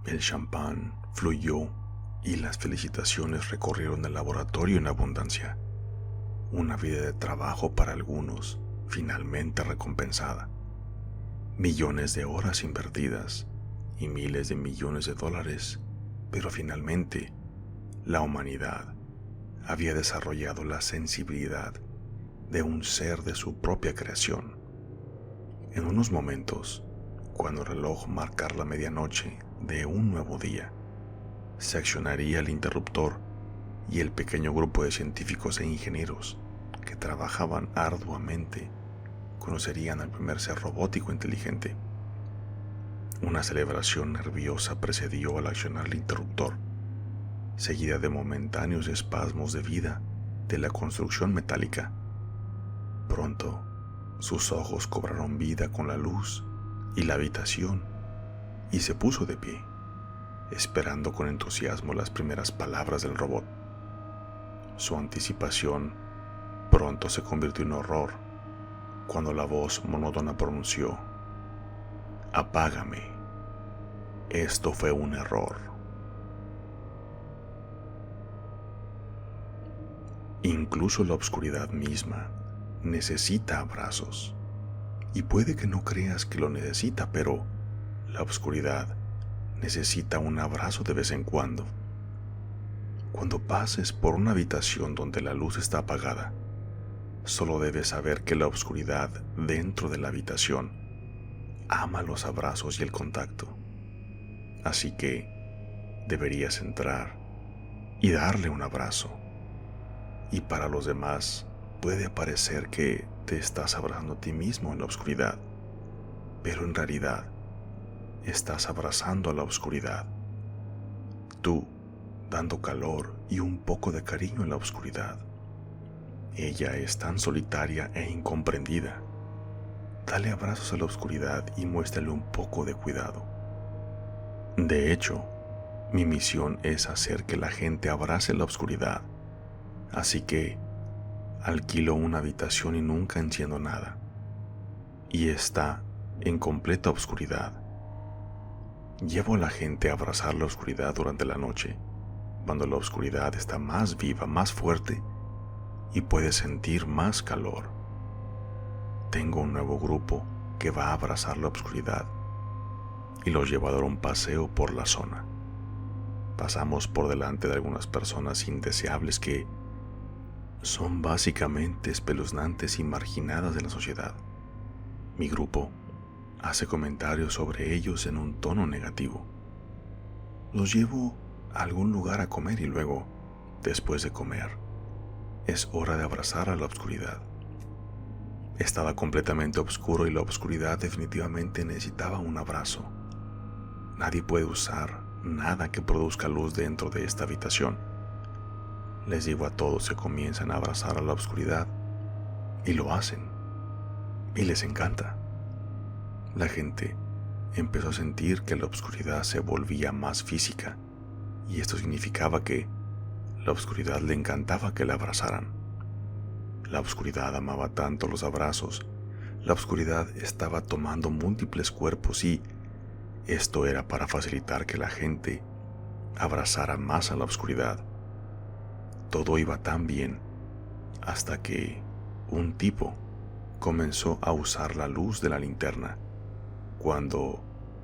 El champán fluyó y las felicitaciones recorrieron el laboratorio en abundancia. Una vida de trabajo para algunos, finalmente recompensada. Millones de horas invertidas y miles de millones de dólares, pero finalmente la humanidad había desarrollado la sensibilidad de un ser de su propia creación. En unos momentos, cuando el reloj marcara la medianoche de un nuevo día, se accionaría el interruptor y el pequeño grupo de científicos e ingenieros que trabajaban arduamente conocerían al primer ser robótico inteligente. Una celebración nerviosa precedió al accionar el interruptor, seguida de momentáneos espasmos de vida de la construcción metálica. Pronto, sus ojos cobraron vida con la luz y la habitación, y se puso de pie, esperando con entusiasmo las primeras palabras del robot. Su anticipación pronto se convirtió en horror cuando la voz monótona pronunció: «Apágame. Esto fue un error». Incluso la oscuridad misma necesita abrazos. Y puede que no creas que lo necesita, pero la oscuridad necesita un abrazo de vez en cuando. Cuando pases por una habitación donde la luz está apagada, solo debes saber que la oscuridad dentro de la habitación ama los abrazos y el contacto. Así que deberías entrar y darle un abrazo. Y para los demás puede parecer que te estás abrazando a ti mismo en la oscuridad, pero en realidad estás abrazando a la oscuridad. Tú dando calor y un poco de cariño en la oscuridad. Ella es tan solitaria e incomprendida. Dale abrazos a la oscuridad y muéstrale un poco de cuidado. De hecho, mi misión es hacer que la gente abrace la oscuridad. Así que alquilo una habitación y nunca enciendo nada. Y está en completa oscuridad. Llevo a la gente a abrazar la oscuridad durante la noche, cuando la oscuridad está más viva, más fuerte y puedes sentir más calor. Tengo un nuevo grupo que va a abrazar la oscuridad y los llevo a dar un paseo por la zona. Pasamos por delante de algunas personas indeseables que son básicamente espeluznantes y marginadas de la sociedad. Mi grupo hace comentarios sobre ellos en un tono negativo. Los llevo a algún lugar a comer y luego, después de comer, es hora de abrazar a la oscuridad. Estaba completamente oscuro y la oscuridad definitivamente necesitaba un abrazo. Nadie puede usar nada que produzca luz dentro de esta habitación. Les digo a todos que comiencen a abrazar a la oscuridad y lo hacen. Y les encanta. La gente empezó a sentir que la oscuridad se volvía más física y esto significaba que la oscuridad le encantaba que la abrazaran. La oscuridad amaba tanto los abrazos. La oscuridad estaba tomando múltiples cuerpos y esto era para facilitar que la gente abrazara más a la oscuridad. Todo iba tan bien hasta que un tipo comenzó a usar la luz de la linterna cuando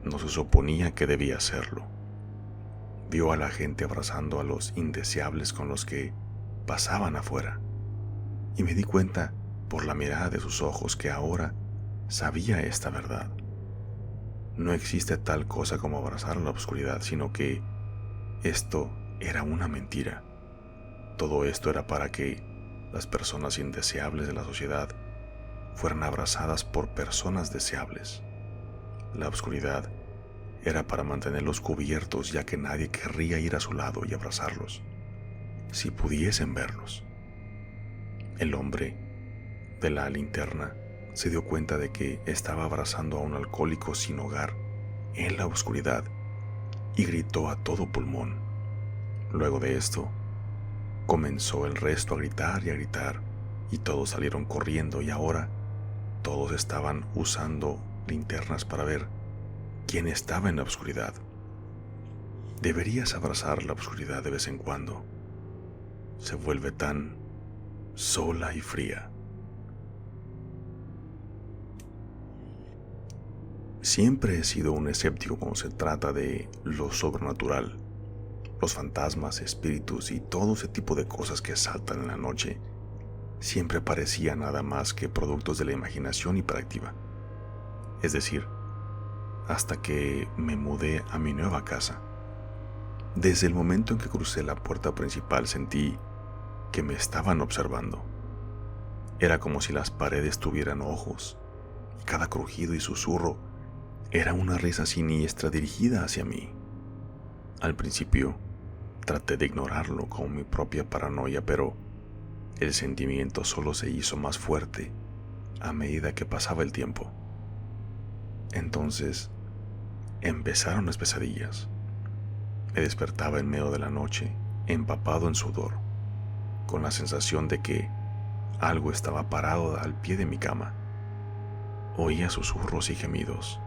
no se suponía que debía hacerlo. Vio a la gente abrazando a los indeseables con los que pasaban afuera y me di cuenta por la mirada de sus ojos que ahora sabía esta verdad. No existe tal cosa como abrazar a la oscuridad, sino que esto era una mentira. Todo esto era para que las personas indeseables de la sociedad fueran abrazadas por personas deseables. La oscuridad era para mantenerlos cubiertos, ya que nadie querría ir a su lado y abrazarlos, si pudiesen verlos. El hombre de la linterna se dio cuenta de que estaba abrazando a un alcohólico sin hogar en la oscuridad y gritó a todo pulmón. Luego de esto, comenzó el resto a gritar y todos salieron corriendo y ahora todos estaban usando linternas para ver quién estaba en la oscuridad. Deberías abrazar la oscuridad de vez en cuando. Se vuelve tan sola y fría. Siempre he sido un escéptico cuando se trata de lo sobrenatural, los fantasmas, espíritus y todo ese tipo de cosas que saltan en la noche. Siempre parecían nada más que productos de la imaginación hiperactiva. Es decir, hasta que me mudé a mi nueva casa. Desde el momento en que crucé la puerta principal sentí que me estaban observando. Era como si las paredes tuvieran ojos, y cada crujido y susurro era una risa siniestra dirigida hacia mí. Al principio, traté de ignorarlo como mi propia paranoia, pero el sentimiento solo se hizo más fuerte a medida que pasaba el tiempo. Entonces, empezaron las pesadillas. Me despertaba en medio de la noche, empapado en sudor, con la sensación de que algo estaba parado al pie de mi cama. Oía susurros y gemidos,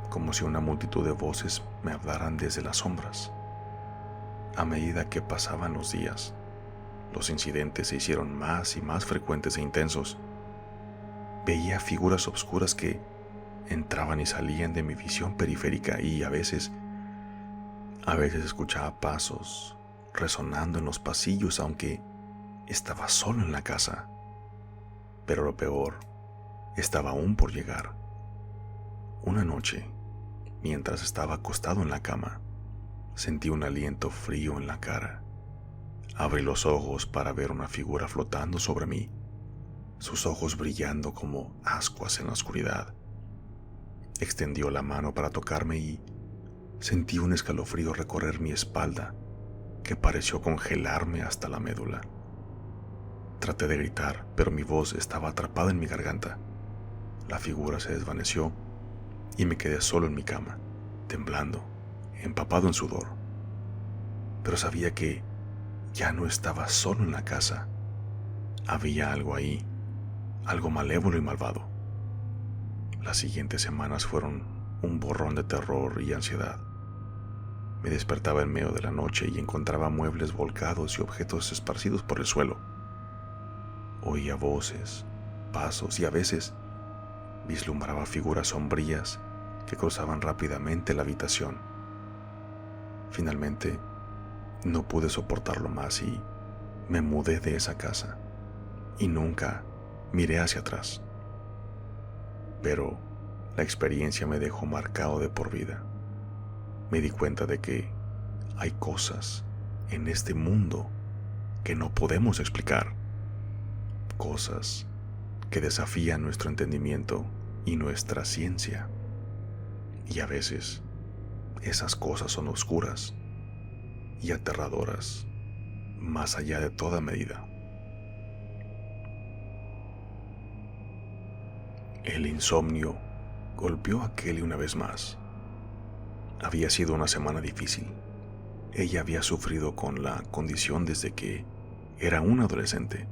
como si una multitud de voces me hablaran desde las sombras. A medida que pasaban los días, los incidentes se hicieron más y más frecuentes e intensos. Veía figuras oscuras que entraban y salían de mi visión periférica y a veces escuchaba pasos resonando en los pasillos aunque estaba solo en la casa. Pero lo peor estaba aún por llegar. Una noche, mientras estaba acostado en la cama, sentí un aliento frío en la cara. Abrí los ojos para ver una figura flotando sobre mí, sus ojos brillando como ascuas en la oscuridad. Extendió la mano para tocarme y sentí un escalofrío recorrer mi espalda que pareció congelarme hasta la médula. Traté de gritar, pero mi voz estaba atrapada en mi garganta. La figura se desvaneció y me quedé solo en mi cama, temblando, empapado en sudor. Pero sabía que ya no estaba solo en la casa. Había algo ahí, algo malévolo y malvado. Las siguientes semanas fueron un borrón de terror y ansiedad. Me despertaba en medio de la noche y encontraba muebles volcados y objetos esparcidos por el suelo. Oía voces, pasos y a veces vislumbraba figuras sombrías que cruzaban rápidamente la habitación. Finalmente, no pude soportarlo más y me mudé de esa casa y nunca miré hacia atrás. Pero la experiencia me dejó marcado de por vida. Me di cuenta de que hay cosas en este mundo que no podemos explicar, cosas que desafían nuestro entendimiento y nuestra ciencia. Y a veces esas cosas son oscuras y aterradoras, más allá de toda medida. El insomnio golpeó a Kelly una vez más. Había sido una semana difícil. Ella había sufrido con la condición desde que era una adolescente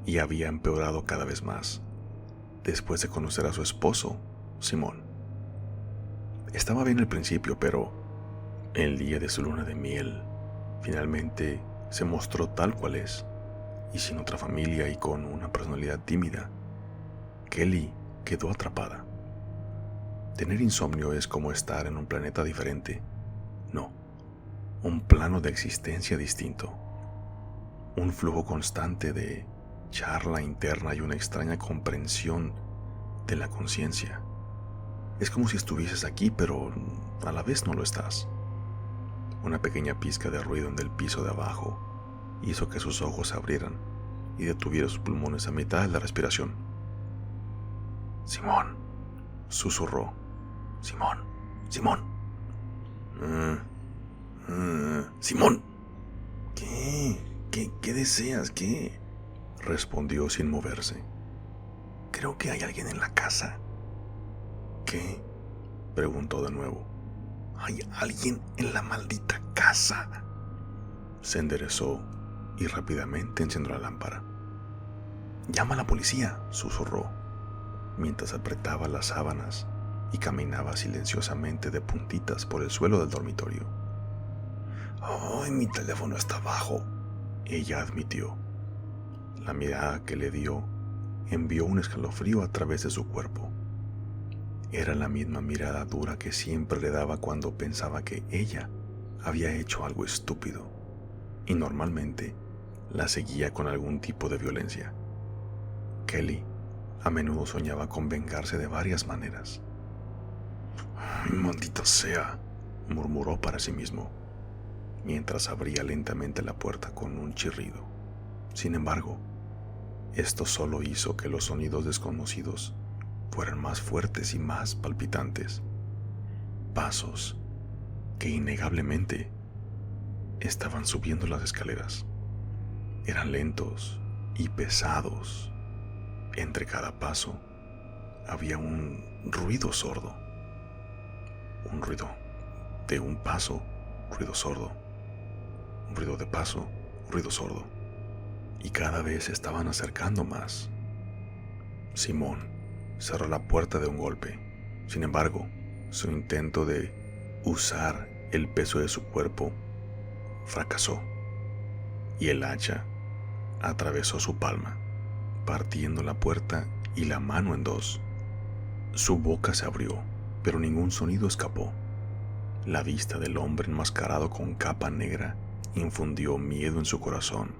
y había empeorado cada vez más después de conocer a su esposo, Simón. Estaba bien al principio, pero el día de su luna de miel finalmente se mostró tal cual es, y sin otra familia y con una personalidad tímida. Kelly quedó atrapada. Tener insomnio es como estar en un planeta diferente. No, un plano de existencia distinto. Un flujo constante de charla interna y una extraña comprensión de la conciencia. Es como si estuvieses aquí, pero a la vez no lo estás. Una pequeña pizca de ruido en el piso de abajo hizo que sus ojos se abrieran y detuviera sus pulmones a mitad de la respiración. «Simón», susurró. «Simón, Simón. Simón». ¿Qué deseas? ¿Qué?», respondió sin moverse. «Creo que hay alguien en la casa». «¿Qué?», preguntó de nuevo. «Hay alguien en la maldita casa». Se enderezó y rápidamente encendió la lámpara. «Llama a la policía», susurró, mientras apretaba las sábanas y caminaba silenciosamente de puntitas por el suelo del dormitorio. «¡Ay, mi teléfono está abajo!», ella admitió. La mirada que le dio envió un escalofrío a través de su cuerpo. Era la misma mirada dura que siempre le daba cuando pensaba que ella había hecho algo estúpido, y normalmente la seguía con algún tipo de violencia. Kelly a menudo soñaba con vengarse de varias maneras. «¡Ay, maldita sea!», murmuró para sí mismo, mientras abría lentamente la puerta con un chirrido. Sin embargo, esto solo hizo que los sonidos desconocidos fueran más fuertes y más palpitantes. Pasos que innegablemente estaban subiendo las escaleras. Eran lentos y pesados. Entre cada paso había un ruido sordo. Un ruido de un paso, ruido sordo. Un ruido de paso, ruido sordo. Y cada vez se estaban acercando más. Simón cerró la puerta de un golpe. Sin embargo, su intento de usar el peso de su cuerpo fracasó, y el hacha atravesó su palma, partiendo la puerta y la mano en dos. Su boca se abrió, pero ningún sonido escapó. La vista del hombre enmascarado con capa negra infundió miedo en su corazón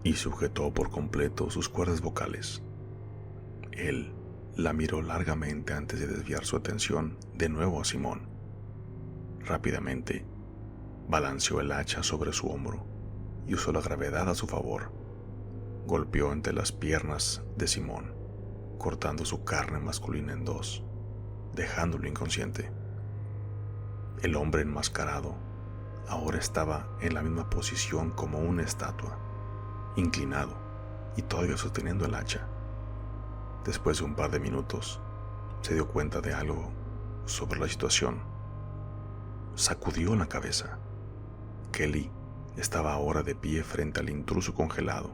y sujetó por completo sus cuerdas vocales. Él la miró largamente antes de desviar su atención de nuevo a Simón. Rápidamente, balanceó el hacha sobre su hombro y usó la gravedad a su favor. Golpeó entre las piernas de Simón, cortando su carne masculina en dos, dejándolo inconsciente. El hombre enmascarado ahora estaba en la misma posición como una estatua, inclinado y todavía sosteniendo el hacha. Después de un par de minutos, se dio cuenta de algo sobre la situación. Sacudió la cabeza. Kelly estaba ahora de pie frente al intruso congelado.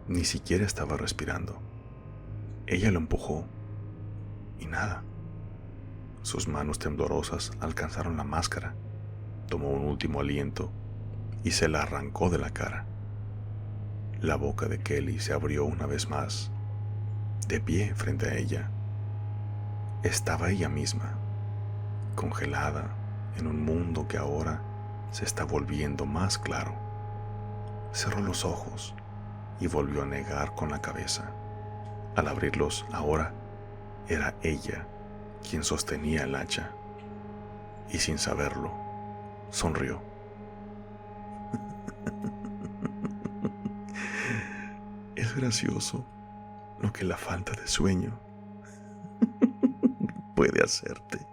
Ni siquiera estaba respirando. Ella lo empujó y nada. Sus manos temblorosas alcanzaron la máscara, tomó un último aliento y se la arrancó de la cara. La boca de Kelly se abrió una vez más. De pie frente a ella estaba ella misma, congelada en un mundo que ahora se está volviendo más claro. Cerró los ojos y volvió a negar con la cabeza. Al abrirlos, ahora era ella quien sostenía el hacha, y sin saberlo, sonrió. Es gracioso lo que la falta de sueño puede hacerte.